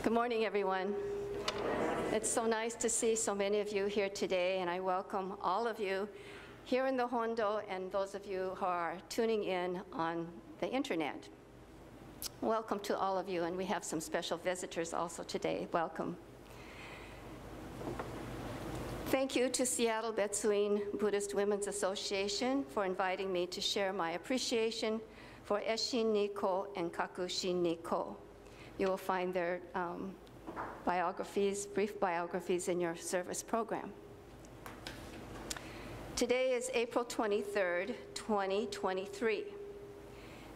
Good morning, everyone. It's so nice to see so many of you here today, and I welcome all of you here in the Hondo and those of you who are tuning in on the internet. Welcome to all of you, and we have some special visitors also today. Welcome. Thank you to Seattle Betsuin Buddhist Women's Association for inviting me to share my appreciation for Esshin Nikko and Kakushin Nikko. You will find their biographies, brief biographies in your service program. Today is April 23rd, 2023.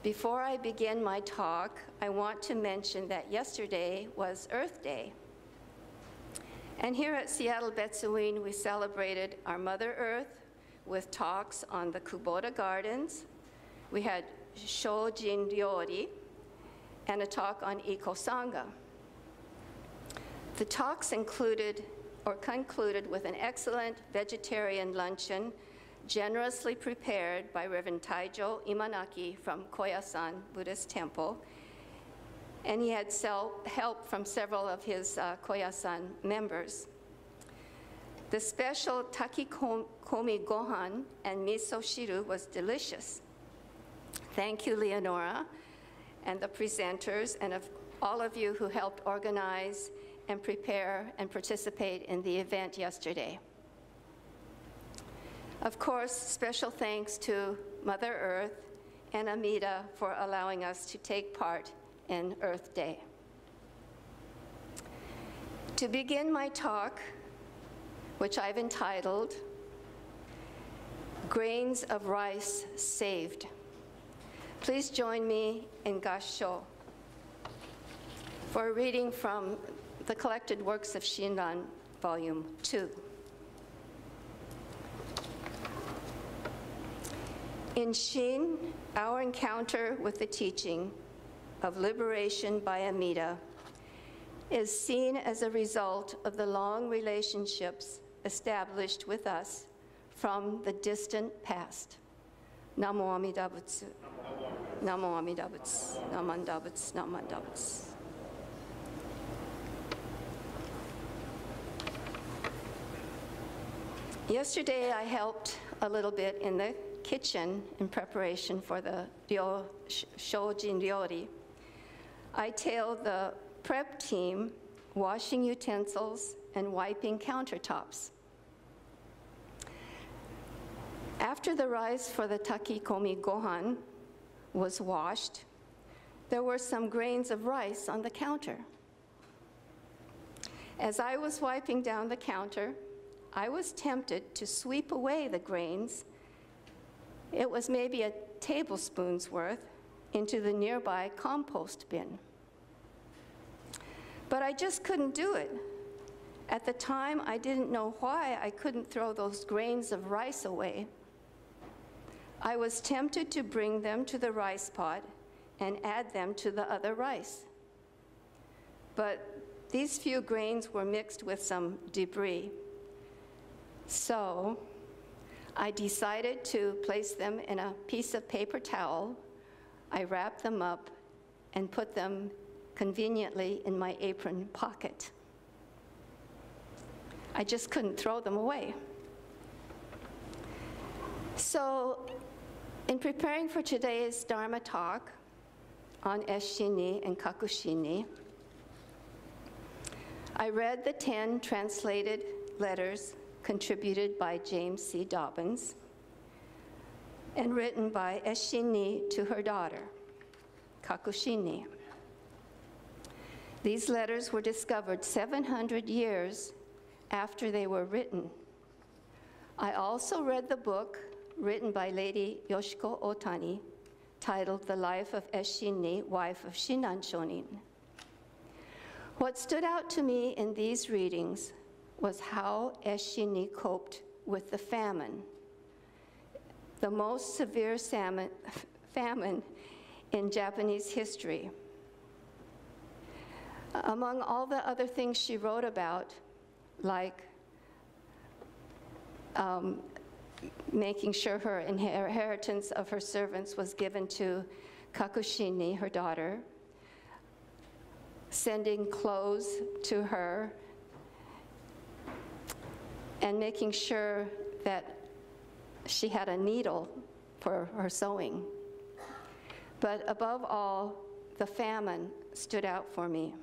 Before I begin my talk, I want to mention that yesterday was Earth Day. And here at Seattle Betsuin, we celebrated our Mother Earth with talks on the Kubota Gardens. We had Shojin Ryori, and a talk on Eco-Sangha. The talks concluded with an excellent vegetarian luncheon generously prepared by Reverend Taijo Imanaki from Koyasan Buddhist Temple, and he had help from several of his Koyasan members. The special takikomi gohan and miso shiru was delicious. Thank you, Leonora, and the presenters, and of all of you who helped organize and prepare and participate in the event yesterday. Of course, special thanks to Mother Earth and Amida for allowing us to take part in Earth Day. To begin my talk, which I've entitled, Grains of Rice Saved, please join me in Gassho for a reading from the collected works of Shinran, Volume 2. In Shin, our encounter with the teaching of liberation by Amida is seen as a result of the long relationships established with us from the distant past. Namo Amida Butsu. Namo Amida Butsu. Namanda Butsu. Namanda Butsu. Yesterday, I helped a little bit in the kitchen in preparation for the Shojin Ryori. I tailed the prep team washing utensils and wiping countertops. After the rice for the takikomi gohan was washed, there were some grains of rice on the counter. As I was wiping down the counter, I was tempted to sweep away the grains. It was maybe a tablespoon's worth into the nearby compost bin. But I just couldn't do it. At the time, I didn't know why I couldn't throw those grains of rice away. I was tempted to bring them to the rice pot and add them to the other rice. But these few grains were mixed with some debris. So I decided to place them in a piece of paper towel. I wrapped them up and put them conveniently in my apron pocket. I just couldn't throw them away. So in preparing for today's Dharma talk on Esshin and Kakushin, I read the 10 translated letters contributed by James C. Dobbins and written by Esshin to her daughter, Kakushin. These letters were discovered 700 years after they were written. I also read the book written by Lady Yoshiko Otani, titled The Life of Esshin, Wife of Shinran Shonin. What stood out to me in these readings was how Esshin coped with the famine, the most severe famine in Japanese history. Among all the other things she wrote about, like making sure her inheritance of her servants was given to Kakushin, her daughter, sending clothes to her, and making sure that she had a needle for her sewing. But above all, the famine stood out for me.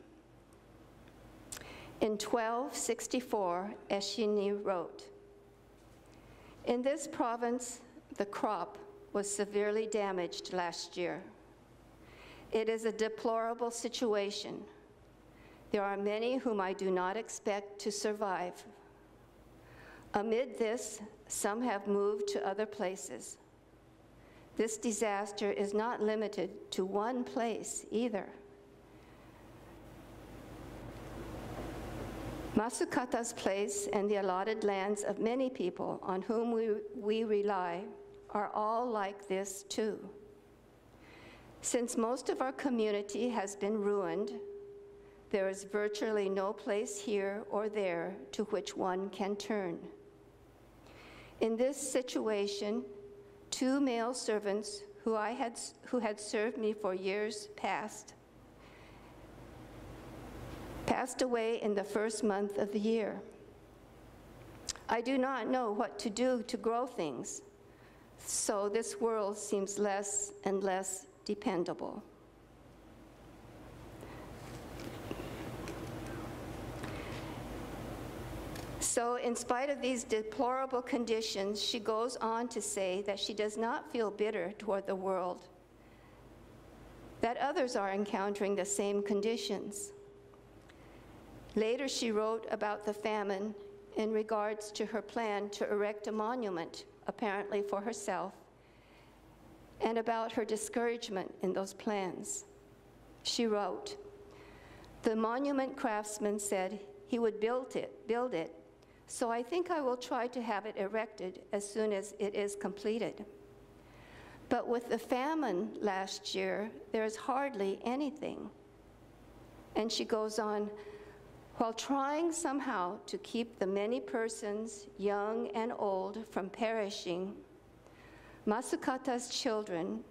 In 1264, Eshini wrote, "In this province, the crop was severely damaged last year. It is a deplorable situation. There are many whom I do not expect to survive. Amid this, some have moved to other places. This disaster is not limited to one place either. Masukata's place and the allotted lands of many people on whom we rely are all like this too. Since most of our community has been ruined, there is virtually no place here or there to which one can turn. In this situation, 2 male servants who had served me for years passed away in the first month of the year. I do not know what to do to grow things, so this world seems less and less dependable." So in spite of these deplorable conditions, she goes on to say that she does not feel bitter toward the world, that others are encountering the same conditions. Later, she wrote about the famine in regards to her plan to erect a monument, apparently for herself, and about her discouragement in those plans. She wrote, "The monument craftsman said he would build it, so I think I will try to have it erected as soon as it is completed. But with the famine last year, there is hardly anything." And she goes on, "While trying somehow to keep the many persons, young and old, from perishing, Masukata's children,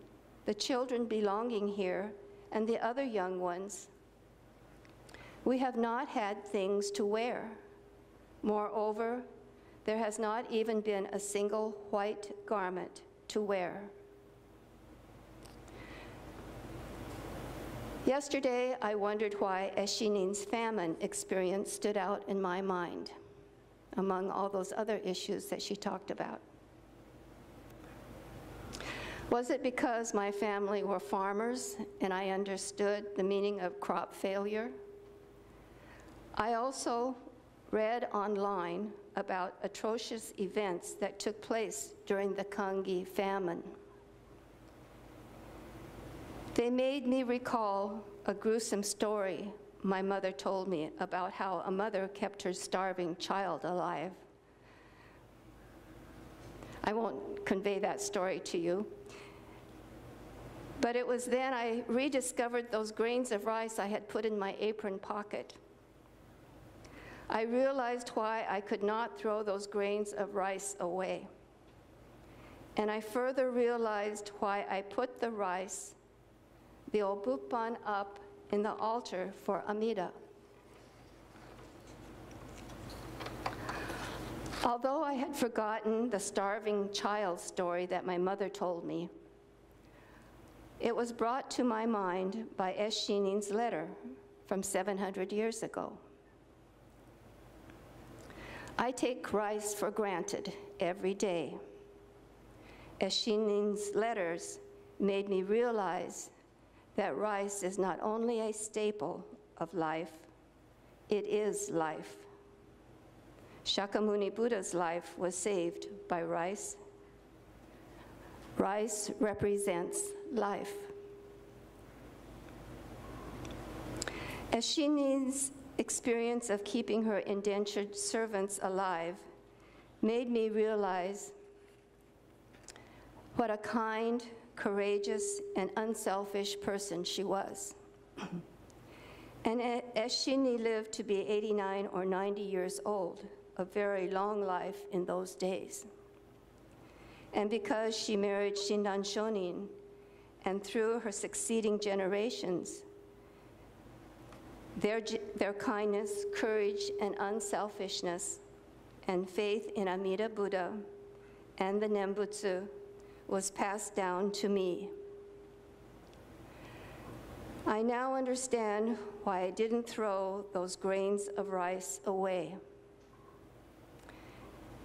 the children belonging here, and the other young ones, we have not had things to wear. Moreover, there has not even been a single white garment to wear." Yesterday, I wondered why Eshinin's famine experience stood out in my mind, among all those other issues that she talked about. Was it because my family were farmers and I understood the meaning of crop failure? I also read online about atrocious events that took place during the Kangi famine. They made me recall a gruesome story my mother told me about how a mother kept her starving child alive. I won't convey that story to you. But it was then I rediscovered those grains of rice I had put in my apron pocket. I realized why I could not throw those grains of rice away. And I further realized why I put the rice, the obupan, up in the altar for Amida. Although I had forgotten the starving child story that my mother told me, it was brought to my mind by Eshinin's letter from 700 years ago. I take rice for granted every day. Eshinin's letters made me realize that rice is not only a staple of life, it is life. Shakyamuni Buddha's life was saved by rice. Rice represents life. Eshinin's experience of keeping her indentured servants alive made me realize what a kind, courageous, and unselfish person she was. And Eshini lived to be 89 or 90 years old, a very long life in those days. And because she married Shinran Shonin, and through her succeeding generations, Their kindness, courage, and unselfishness, and faith in Amida Buddha and the Nembutsu was passed down to me. I now understand why I didn't throw those grains of rice away.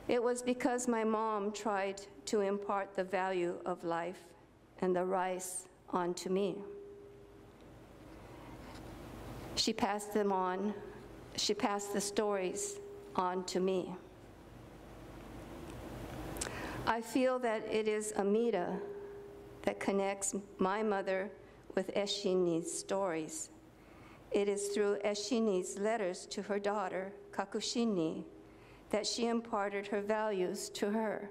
It was because my mom tried to impart the value of life and the rice onto me. She passed them on. She passed the stories on to me. I feel that it is Amida that connects my mother with Eshini's stories. It is through Eshini's letters to her daughter, Kakushini, that she imparted her values to her.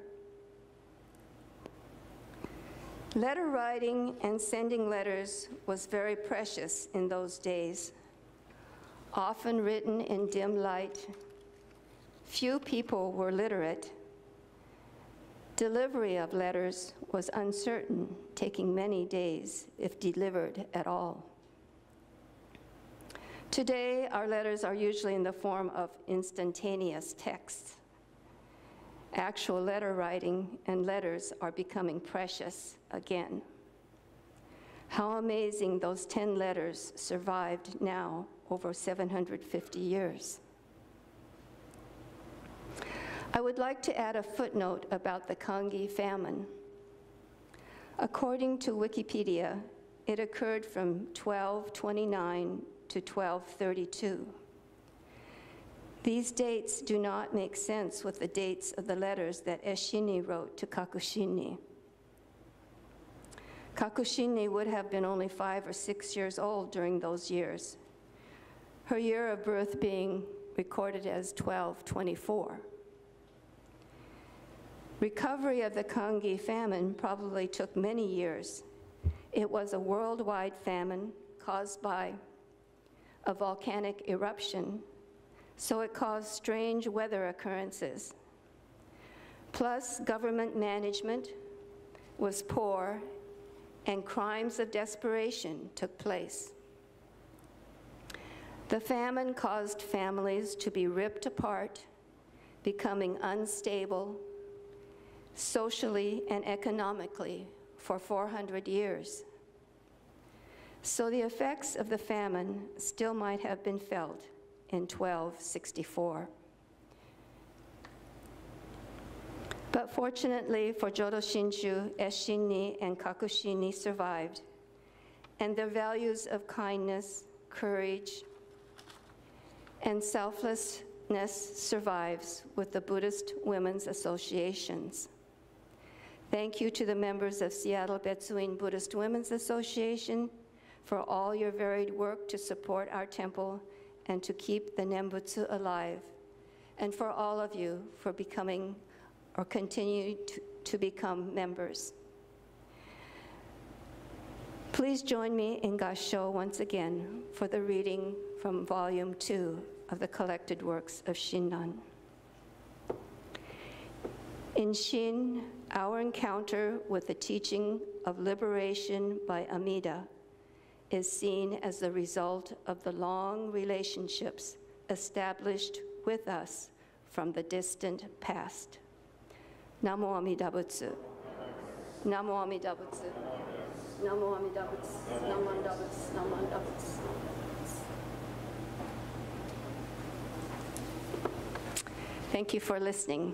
Letter writing and sending letters was very precious in those days, often written in dim light. Few people were literate. Delivery of letters was uncertain, taking many days, if delivered at all. Today, our letters are usually in the form of instantaneous texts. Actual letter writing and letters are becoming precious again. How amazing those 10 letters survived now over 750 years. I would like to add a footnote about the Kangi famine. According to Wikipedia, it occurred from 1229 to 1232. These dates do not make sense with the dates of the letters that Eshini wrote to Kakushini. Kakushini would have been only 5 or 6 years old during those years, her year of birth being recorded as 1224. Recovery of the Kangi famine probably took many years. It was a worldwide famine caused by a volcanic eruption, so it caused strange weather occurrences. Plus, government management was poor and crimes of desperation took place. The famine caused families to be ripped apart, becoming unstable socially and economically for 400 years. So the effects of the famine still might have been felt in 1264. But fortunately for Jodo Shinshu, Eshini, and Kakushini survived, and their values of kindness, courage, and selflessness survives with the Buddhist Women's Associations. Thank you to the members of Seattle Betsuin Buddhist Women's Association for all your varied work to support our temple and to keep the Nembutsu alive, and for all of you for becoming or continue to become members. Please join me in Gassho once again for the reading from Volume 2 of the collected works of Shinran. In Shin, our encounter with the teaching of liberation by Amida is seen as the result of the long relationships established with us from the distant past. Namo Amida Butsu. Namo Amida Butsu. Namo Amida Butsu. Namo Amida Butsu. Namo Amida Butsu. Thank you for listening.